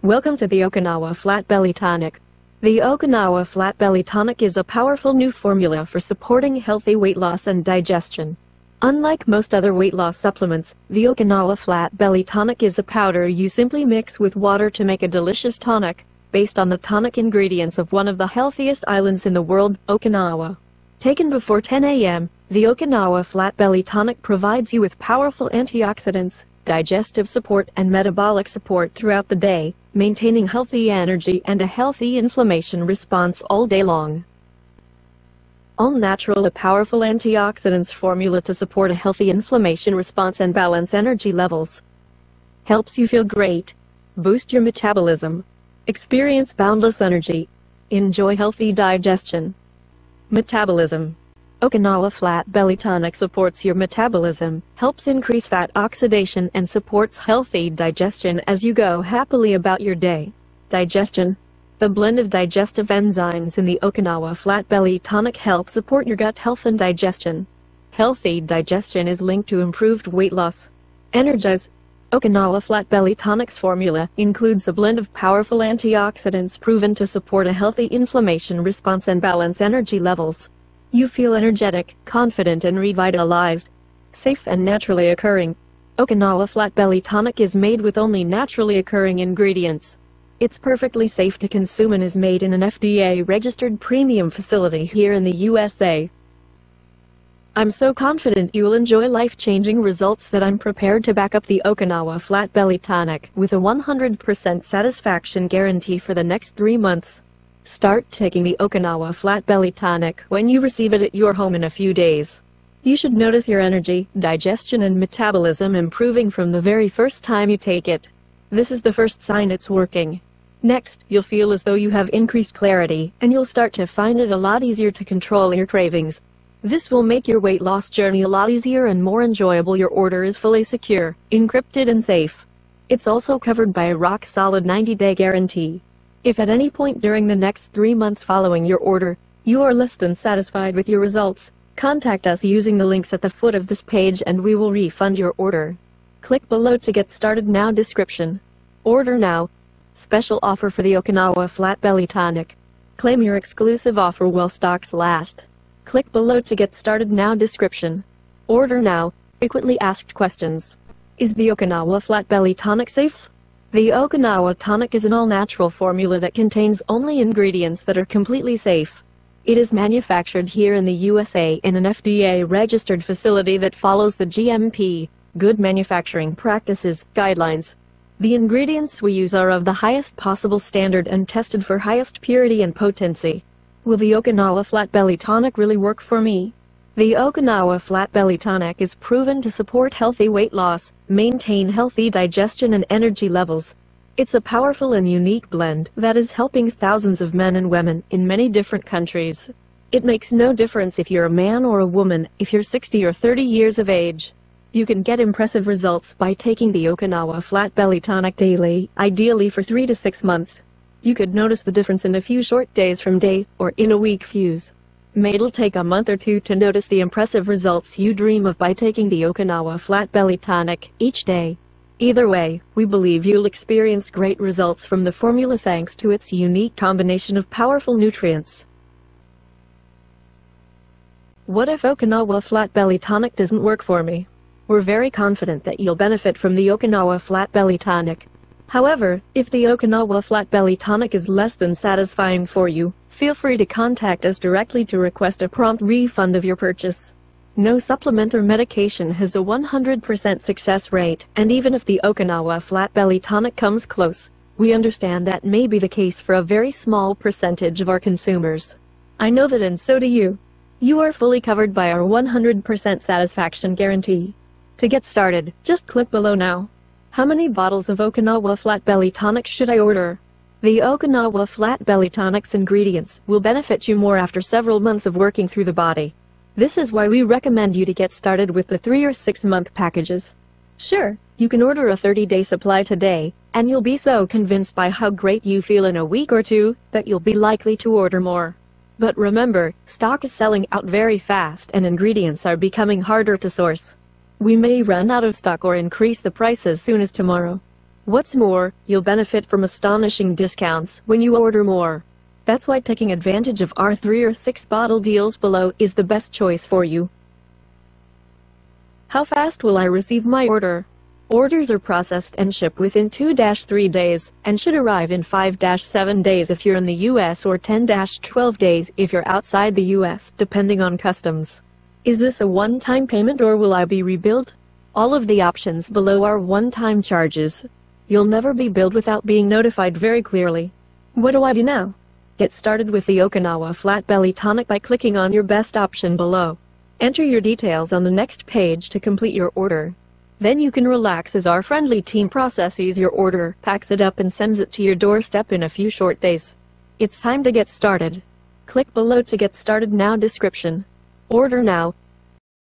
Welcome to the Okinawa Flat Belly Tonic. The Okinawa Flat Belly Tonic is a powerful new formula for supporting healthy weight loss and digestion. Unlike most other weight loss supplements, the Okinawa Flat Belly Tonic is a powder you simply mix with water to make a delicious tonic, based on the tonic ingredients of one of the healthiest islands in the world, Okinawa. Taken before 10 a.m., the Okinawa Flat Belly Tonic provides you with powerful antioxidants, digestive support and metabolic support throughout the day, maintaining healthy energy and a healthy inflammation response all day long. All natural, a powerful antioxidants formula to support a healthy inflammation response and balance energy levels. Helps you feel great, boost your metabolism, experience boundless energy, enjoy healthy digestion. Metabolism. Okinawa Flat Belly Tonic supports your metabolism, helps increase fat oxidation and supports healthy digestion as you go happily about your day. Digestion. The blend of digestive enzymes in the Okinawa Flat Belly Tonic helps support your gut health and digestion. Healthy digestion is linked to improved weight loss. Energize. Okinawa Flat Belly Tonic's formula includes a blend of powerful antioxidants proven to support a healthy inflammation response and balance energy levels. You feel energetic, confident and revitalized. Safe and naturally occurring. Okinawa Flat Belly Tonic is made with only naturally occurring ingredients. It's perfectly safe to consume and is made in an FDA-registered premium facility here in the USA. I'm so confident you will enjoy life-changing results that I'm prepared to back up the Okinawa Flat Belly Tonic with a 100% satisfaction guarantee for the next 3 months. Start taking the Okinawa Flat Belly Tonic when you receive it at your home in a few days. You should notice your energy, digestion and metabolism improving from the very first time you take it. This is the first sign it's working. Next, you'll feel as though you have increased clarity, and you'll start to find it a lot easier to control your cravings. This will make your weight loss journey a lot easier and more enjoyable. Your order is fully secure, encrypted and safe. It's also covered by a rock-solid 90-day guarantee. If at any point during the next 3 months following your order, you are less than satisfied with your results, contact us using the links at the foot of this page and we will refund your order. Click below to get started now. Description. Order now. Special offer for the Okinawa Flat Belly Tonic. Claim your exclusive offer while stocks last. Click below to get started now. Description. Order now. Frequently asked questions. Is the Okinawa Flat Belly Tonic safe? The Okinawa Tonic is an all-natural formula that contains only ingredients that are completely safe. It is manufactured here in the USA in an FDA-registered facility that follows the GMP, Good Manufacturing Practices, guidelines. The ingredients we use are of the highest possible standard and tested for highest purity and potency. Will the Okinawa Flat Belly Tonic really work for me? The Okinawa Flat Belly Tonic is proven to support healthy weight loss, maintain healthy digestion and energy levels. It's a powerful and unique blend that is helping thousands of men and women in many different countries. It makes no difference if you're a man or a woman, if you're 60 or 30 years of age. You can get impressive results by taking the Okinawa Flat Belly Tonic daily, ideally for 3 to 6 months. You could notice the difference in a few short days from day, or in a week views. It'll take a month or two to notice the impressive results you dream of by taking the Okinawa Flat Belly Tonic each day. Either way, we believe you'll experience great results from the formula thanks to its unique combination of powerful nutrients. What if Okinawa Flat Belly Tonic doesn't work for me? We're very confident that you'll benefit from the Okinawa Flat Belly Tonic. However, if the Okinawa Flat Belly Tonic is less than satisfying for you, feel free to contact us directly to request a prompt refund of your purchase. No supplement or medication has a 100% success rate, and even if the Okinawa Flat Belly Tonic comes close, we understand that may be the case for a very small percentage of our consumers. I know that, and so do you. You are fully covered by our 100% satisfaction guarantee. To get started, just click below now. How many bottles of Okinawa Flat Belly Tonic should I order? The Okinawa Flat Belly Tonic's ingredients will benefit you more after several months of working through the body. This is why we recommend you to get started with the 3 or 6 month packages. Sure, you can order a 30-day supply today, and you'll be so convinced by how great you feel in a week or two that you'll be likely to order more. But remember, stock is selling out very fast and ingredients are becoming harder to source. We may run out of stock or increase the price as soon as tomorrow. What's more, you'll benefit from astonishing discounts when you order more. That's why taking advantage of our 3 or 6 bottle deals below is the best choice for you. How fast will I receive my order? Orders are processed and shipped within 2-3 days, and should arrive in 5-7 days if you're in the US or 10-12 days if you're outside the US, depending on customs. Is this a one-time payment or will I be rebilled? All of the options below are one-time charges. You'll never be billed without being notified very clearly. What do I do now? Get started with the Okinawa Flat Belly Tonic by clicking on your best option below. Enter your details on the next page to complete your order. Then you can relax as our friendly team processes your order, packs it up and sends it to your doorstep in a few short days. It's time to get started. Click below to get started now description. Order now,